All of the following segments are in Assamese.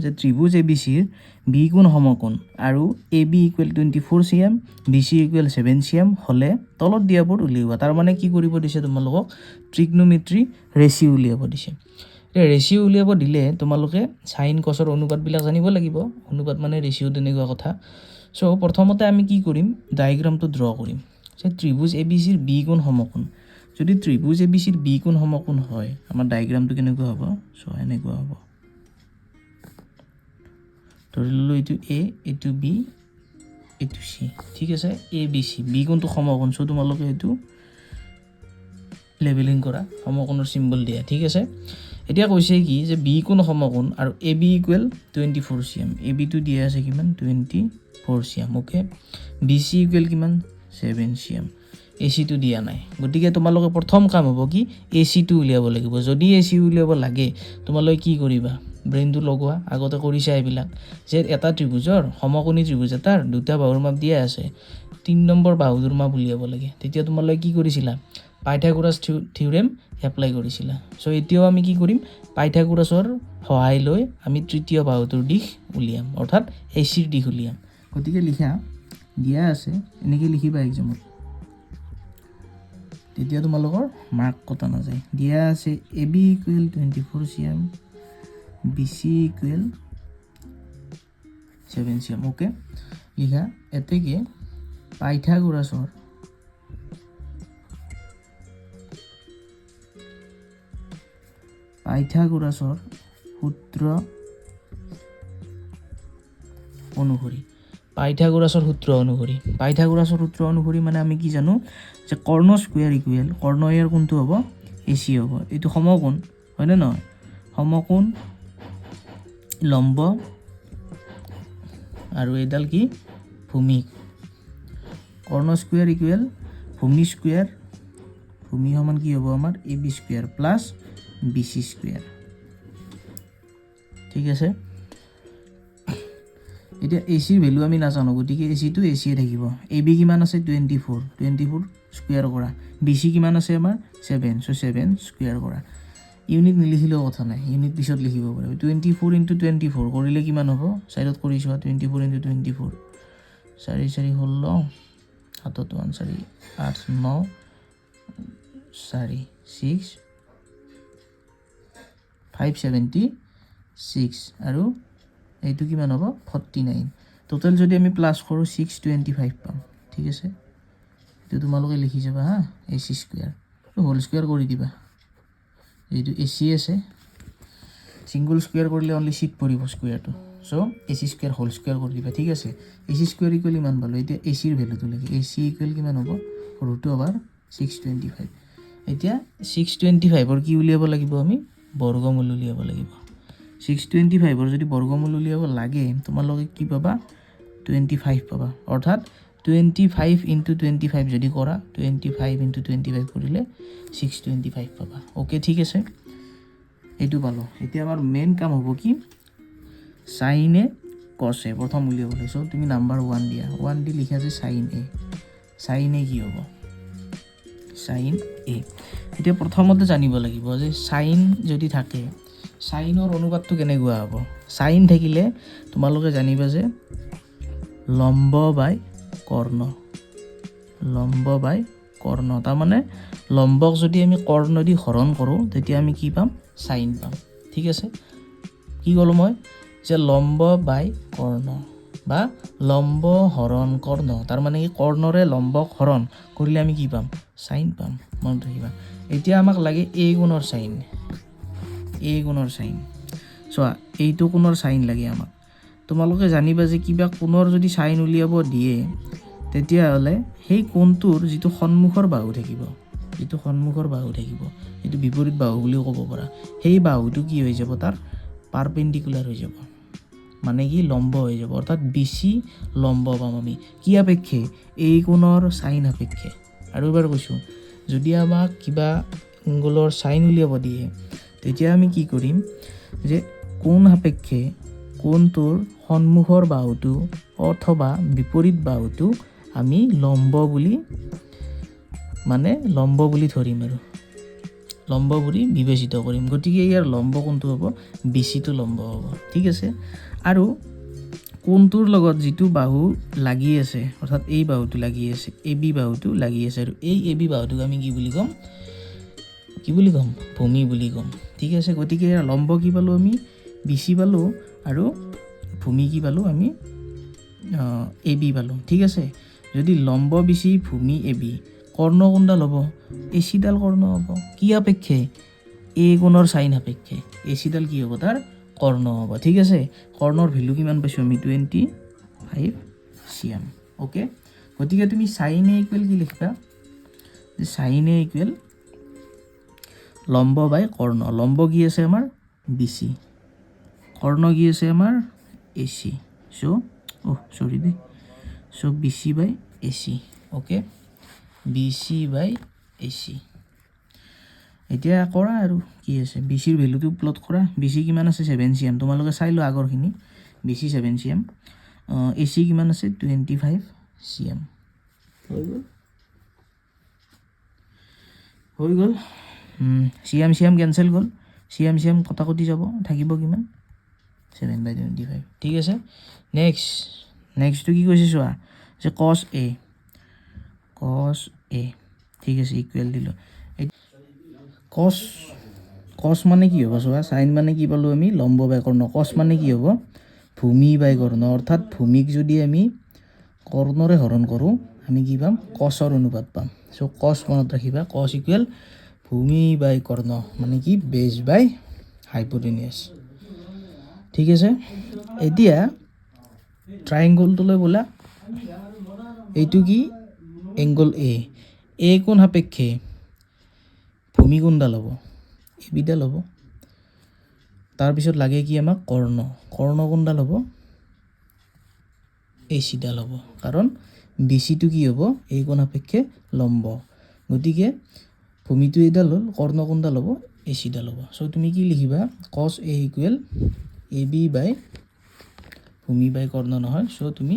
যে ত্ৰিভুজ ABCৰ বি কোণ সমকোণ আৰু AB = 24 cm, BC = 7 cm হ'লে তলত দিয়াবোৰ উলিওৱা। তাৰ মানে কি কৰিব দিছে তোমালোকক ট্ৰিগনোমেট্ৰি ৰেচিঅ' উলিয়াব দিছে। এতিয়া ৰেচিঅ' উলিয়াব দিলে তোমালোকে সাইন কছৰ অনুপাতবিলাক জানিব লাগিব। অনুপাত মানে ৰেচিঅ' তেনেকুৱা কথা। চ' প্ৰথমতে আমি কি কৰিম, ডায়েগ্ৰামটো ড্ৰ কৰিম যে ত্ৰিভুজ ABCৰ বি কোণ সমকোণ। যদি ত্ৰিভুজ ABCৰ বি কোণ সমকোণ হয় আমাৰ ডায়েগ্ৰামটো কেনেকুৱা হ'ব, চ' এনেকুৱা হ'ব। ধৰি ললোঁ এইটো A, এইটো B, এইটো C, ঠিক আছে। ABC বি কোণটো সমকোণ, চ' তোমালোকে এইটো লেবেলিং কৰা, সমকোণৰ চিম্বল দিয়া, ঠিক আছে। এতিয়া কৈছে কি যে বি কোণ সমকোণ আৰু AB = 24 cm। AB টো দিয়া আছে কিমান 24 cm, ওকে। BC = কিমান 7 cm। AC টো দিয়া নাই, গতিকে তোমালোকে প্ৰথম কাম হ'ব কি AC টো উলিয়াব লাগিব। যদি AC উলিয়াব লাগে তোমালোকে কি কৰিবা, ব্ৰেইনটো লগোৱা, আগতে কৰিছা এইবিলাক, যে এটা ত্ৰিভুজৰ সমকোণী ত্ৰিভুজ এটাৰ দুটা বাহুৰ মাপ দিয়া আছে, 3 নম্বৰ বাহুটোৰ মাপ উলিয়াব লাগে। তেতিয়া তোমালোকে কি কৰিছিলা, পাইথাগোৰাছ থিওৰেম এপ্লাই কৰিছিলা। চ' এতিয়াও আমি কি কৰিম, পাইথাগোৰাছৰ সহায় লৈ আমি তৃতীয় বাহুটোৰ দিশ উলিয়াম, অৰ্থাৎ ACৰ দিশ উলিয়াম। গতিকে লিখা দিয়া আছে, এনেকৈ লিখিবা এক্সামত, তেতিয়া তোমালোকৰ মাৰ্ক কটা নাযায়। দিয়া আছে AB = 24 cm, BC = 7 cm, okay. লিখা এতেকে পাইথাগোৰাছৰ সূত্ৰ অনুসৰি, পাইথাগোৰাছৰ সূত্ৰ অনুসৰি মানে আমি কি জানো যে কৰ্ণ স্কুৱেৰ ইকুৱেল কৰ্ণ ইয়াৰ কোনটো হ'ব, AC হ'ব। এইটো সমকোণ হয়নে নহয়, সমকোণ লম্ব আৰু এইডাল কি ভূমি। কৰ্ণ স্কুৱেৰ ইকুৱেল ভূমি স্কুৱেৰ, ভূমি সমান কি হ'ব আমাৰ AB square plus BC square, ঠিক আছে। এতিয়া ACৰ ভেলু আমি নাজানো, গতিকে AC টো AC থাকিব। AB কিমান আছে 24 স্কুৱেৰ কৰা, BC কিমান আছে আমাৰ 7, চ' 7 স্কুৱেৰ কৰা। ইউনিট নিলিখিলেও কথা নাই, ইউনিট পিছত লিখিব পাৰিব। 24 × 24 কৰিলে কিমান হ'ব, চাইডত কৰি চোৱা, 24 × 24, 4 4 16, 7 1 4 8 9 4 6 576 আৰু এইটো কিমান হ'ব 49। টোটেল যদি আমি প্লাছ কৰোঁ 625 পাম, ঠিক আছে। এইটো তোমালোকে লিখি যাবা হা, AC স্কুৱেৰ হোল স্কুৱেৰ কৰি দিবা। এইটো AC আছে, ছিংগুল স্কুৱেৰ কৰিলে অনলি চিট পৰিব স্কুৱেৰটো, চ' AC স্কুৱেৰ হোল স্কুৱেৰ কৰি দিবা, ঠিক আছে। AC স্কুৱেৰ ইকুৱেল ইমান পালোঁ। এতিয়া ACৰ ভেলুটো লাগে, AC ইকুৱেল কিমান হ'ব √625। এতিয়া 625ৰ কি উলিয়াব লাগিব, আমি বৰ্গমূল উলিয়াব লাগিব। 625ৰ যদি বৰ্গমূল উলিয়াব লাগে তোমালোকে কি পাবা 25 পাবা, অৰ্থাৎ 25 × 25 যদি কৰা 25 × 25 কৰিলে 625 পাবা, অ'কে, ঠিক আছে। এইটো পালোঁ। এতিয়া আমাৰ মেইন কাম হ'ব কি সাইনে কছে প্ৰথম উলিয়াব লাগে। চ' তুমি নাম্বাৰ 1 দিয়া, 1 দি লিখা আছে সাইন এ কি হ'ব, সাইন এ। এতিয়া প্ৰথমতে জানিব লাগিব যে সাইন যদি থাকে সাইনৰ অনুপাতটো কেনেকুৱা হ'ব। সাইন থাকিলে তোমালোকে জানিবা যে লম্ব বাই কৰ্ণ, তাৰমানে লম্বক যদি আমি কৰ্ণ দি হৰণ কৰোঁ তেতিয়া আমি কি পাম, সাইন পাম, ঠিক আছে। কি ক'লোঁ মই যে লম্ব বাই কৰ্ণ বা লম্ব হৰণ কৰ্ণ, তাৰমানে কি কৰ্ণৰে লম্বক হৰণ কৰিলে আমি কি পাম, সাইন পাম, মনত ৰাখিবা। এতিয়া আমাক লাগে A গুণৰ সাইন, চোৱা এইটো কোণৰ সাইন লাগে আমাক। তোমালোকে জানিবা যে কিবা কোণৰ যদি সাইন উলিয়াব দিয়ে তেতিয়াহ'লে সেই কোণটোৰ যিটো সন্মুখৰ বাহু থাকিব, এইটো বিপৰীত বাহু বুলিও ক'ব পাৰা, সেই বাহুটো কি হৈ যাব, তাৰ পাৰপেণ্ডিকুলাৰ হৈ যাব, মানে কি লম্ব হৈ যাব, অৰ্থাৎ BC লম্ব পাম আমি কি সাপেক্ষে, এই কোণৰ সাইন সাপেক্ষে। আৰু এবাৰ কৈছোঁ, যদি আমাক কিবা এংগলৰ সাইন উলিয়াব দিয়ে তেতিয়া আমি কি কৰিম যে কোণ সাপেক্ষে কোণটোৰ সন্মুখৰ বাহুটো অথবা বিপৰীত বাহুটো আমি লম্ব বুলি ধৰিম আৰু লম্ব বুলি বিবেচিত কৰিম। গতিকে ইয়াৰ লম্ব কোনটো হ'ব? বিচিটো লম্ব হ'ব। ঠিক আছে, আৰু কোনটোৰ লগত যিটো বাহু লাগি আছে, অৰ্থাৎ এই বাহুটো লাগি আছে, এ বি বাহুটো লাগি আছে, আৰু এই এ বি বাহুটোক আমি কি বুলি ক'ম? ভূমি বুলি ক'ম। ঠিক আছে, গতিকে ইয়াৰ লম্ব কি পালোঁ আমি? বিচি পালোঁ, আৰু ভূমি কি পালোঁ আমি? এ বি পালোঁ। ঠিক আছে, যদি লম্ব বিচি ভূমি এ বি, কৰ্ণ কোনডাল হ'ব? এচিডাল কৰ্ণ হ'ব। কি সাপেক্ষে? এ কোণৰ চাইন সাপেক্ষে এচিডাল কি হ'ব? তাৰ কৰ্ণ হ'ব। ঠিক আছে, কৰ্ণৰ ভেলু কিমান পাইছোঁ আমি? 25 cm। অ'কে, গতিকে তুমি চাইন এ ইকুৱেল কি লিখিবা? চাইন এ ইকুৱেল লম্ব বাই কৰ্ণ। লম্ব কি আছে আমাৰ? বিচি। কৰ্ণ কি আছে আমাৰ? এচি। চ' বিচি বাই এচি। অ'কে, বিচি বাই এচি। এতিয়া কৰা আৰু কি আছে? বিচিৰ ভেলুটো প্লট কৰা। বিচি কিমান আছে? 7 cm। তোমালোকে চাই লোৱা আগৰখিনি। বিচি 7 cm, এচি কিমান আছে? 25 cm। হৈ গ'ল। চিএম কেঞ্চেল গ'ল, চিএম কটাকটি যাব, থাকিব কিমান? 7/25। ঠিক আছে, নেক্সটটো কি কৈছে চোৱা, যে কছ এ। ঠিক আছে, ইকুৱেল দিলোঁ। কছ মানে কি হ'ব চোৱা? চাইন মানে কি পালোঁ আমি? লম্ব বাই কৰ্ণ। কছ মানে কি হ'ব? ভূমি বাই কৰ্ণ। অৰ্থাৎ ভূমিক যদি আমি কৰ্ণৰে হৰণ কৰোঁ, আমি কি পাম? কছৰ অনুপাত পাম। চ' কছ মনত ৰাখিবা, কছ ইকুৱেল ভূমি বাই কৰ্ণ, মানে কি? বেজ বাই হাইপোটেনিয়াছ। ঠিক আছে, এতিয়া ট্ৰাইংগলটোলৈ ব'লা। এইটো কি? এংগল এ কোণ সাপেক্ষে ভূমি কোনডাল হ'ব? এ বিডাল হ'ব। তাৰপিছত লাগে কি আমাক? কৰ্ণ কোনডাল হ'ব? এচিডাল হ'ব, কাৰণ বিচিটো কি হ'ব? এই কোণ সাপেক্ষে লম্ব। গতিকে ভূমিটো এইডাল হ'ল, কৰ্ণ কোনডাল হ'ব? এচিডাল হ'ব। চ' তুমি কি লিখিবা? কছ এ ইকুৱেল এ বি বাই ভূমি বাই কৰ্ণ নহয়, চ' তুমি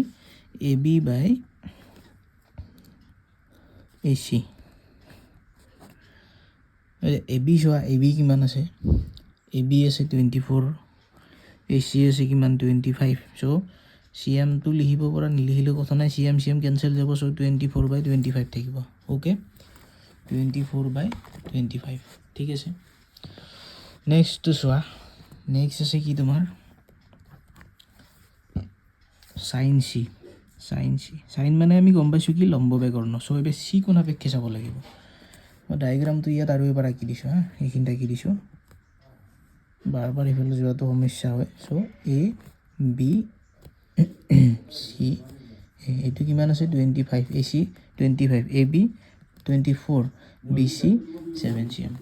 A B by AC. A B চোৱা, এ বি কিমান আছে? এ বি আছে 24, এচি আছে কিমান? 25। চ' চি এমটো লিখিব পৰা, নিলিখিলেও কথা নাই, চি এম কেঞ্চেল যাব। চ' 24/25 থাকিব। অ'কে, 24/25। ঠিক আছে, নেক্সটটো চোৱা। নেক্সট আছে কি তোমাৰ? Sign C. চাইন মানে আমি গম পাইছোঁ কি? লম্ব বাই কৰ্ণ। চ' এইবাৰ চি কোণ সাপেক্ষে চাব লাগিব। মই ডায়েগ্ৰামটো ইয়াত আৰু এবাৰ আঁকি দিছোঁ হা, এইখিনিত আঁকি দিছোঁ। বাৰ ইফালে যোৱাটো সমস্যা হয়। চ' এ বি চি, এইটো কিমান আছে? 25, A C 25, A B 24, B C 7 cm।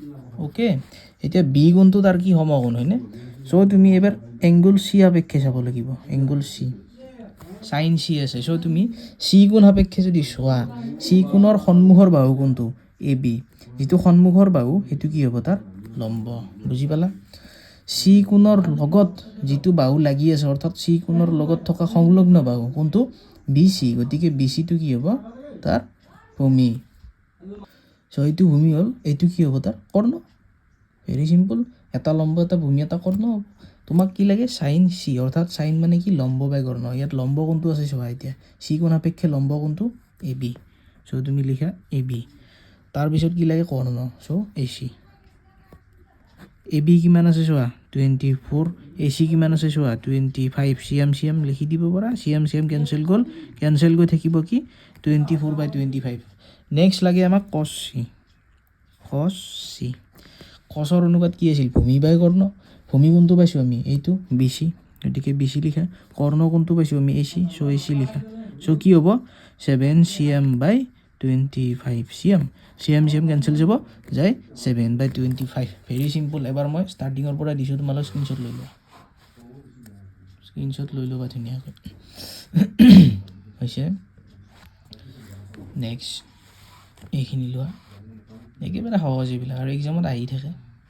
Okay, এতিয়া বি কোণটো তাৰ কি? সমকোণ, হয়নে? চ' তুমি এবাৰ এংগল চি সাপেক্ষে চাব লাগিব। এংগল চি, চাইন চি আছে। চ' তুমি চি কোণ সাপেক্ষে যদি চোৱা, চি কোণৰ সন্মুখৰ বাহু কোনটো? A B. যিটো সন্মুখৰ বাহু, সেইটো কি হ'ব? তাৰ লম্ব। বুজি পালা? চি কোণৰ লগত যিটো বাহু লাগি আছে, অৰ্থাৎ চি কোণৰ লগত থকা সংলগ্ন বাহু কোনটো? B C. গতিকে বি চিটো কি হ'ব? তাৰ ভূমি। চ' এইটো ভূমি হ'ল, এইটো কি হ'ব? তাৰ কৰ্ণ। ভেৰি চিম্পল, এটা লম্ব, এটা ভূমি, এটা কৰ্ণ হ'ব। তোমাক কি লাগে? চাইন চি, অৰ্থাৎ চাইন মানে কি? লম্ব বাই কৰ্ণ। ইয়াত লম্ব কোনটো আছে চোৱা এতিয়া, চি কোণ সাপেক্ষে লম্ব কোনটো? A B. চ' তুমি লিখা এ বি। তাৰপিছত কি লাগে? কৰ্ণ। চ' এ চি। এ বি কিমান আছে চোৱা? 24, এ চি কিমান আছে চোৱা? 25, চি এম লিখি দিব পাৰা। চি এম কেঞ্চেল গ'ল, কেঞ্চেল গৈ থাকিব কি? 24/25। নেক্সট লাগে আমাক কছ চি। কছৰ অনুপাত কি আছিল? ভূমি বাই কৰ্ণ। ভূমি কোনটো পাইছোঁ আমি? এইটো বি চি। গতিকে বি চি লিখা। কৰ্ণ কোনটো পাইছোঁ আমি? এ চি। চ' এ চি লিখা। চ' কি হ'ব? 7 cm/25 cm। C M cancel যাব, যায় 7/25। Very simple. এবাৰ মই ষ্টাৰ্টিঙৰ পৰা দিছোঁ, তোমালোকে স্ক্ৰীনশ্বট লৈ ল'বা ধুনীয়াকৈ। হৈছে। নেক্সট এইখিনি লোৱা, একেবাৰে সহজ এইবিলাক, আৰু এক্সামত আহি থাকে।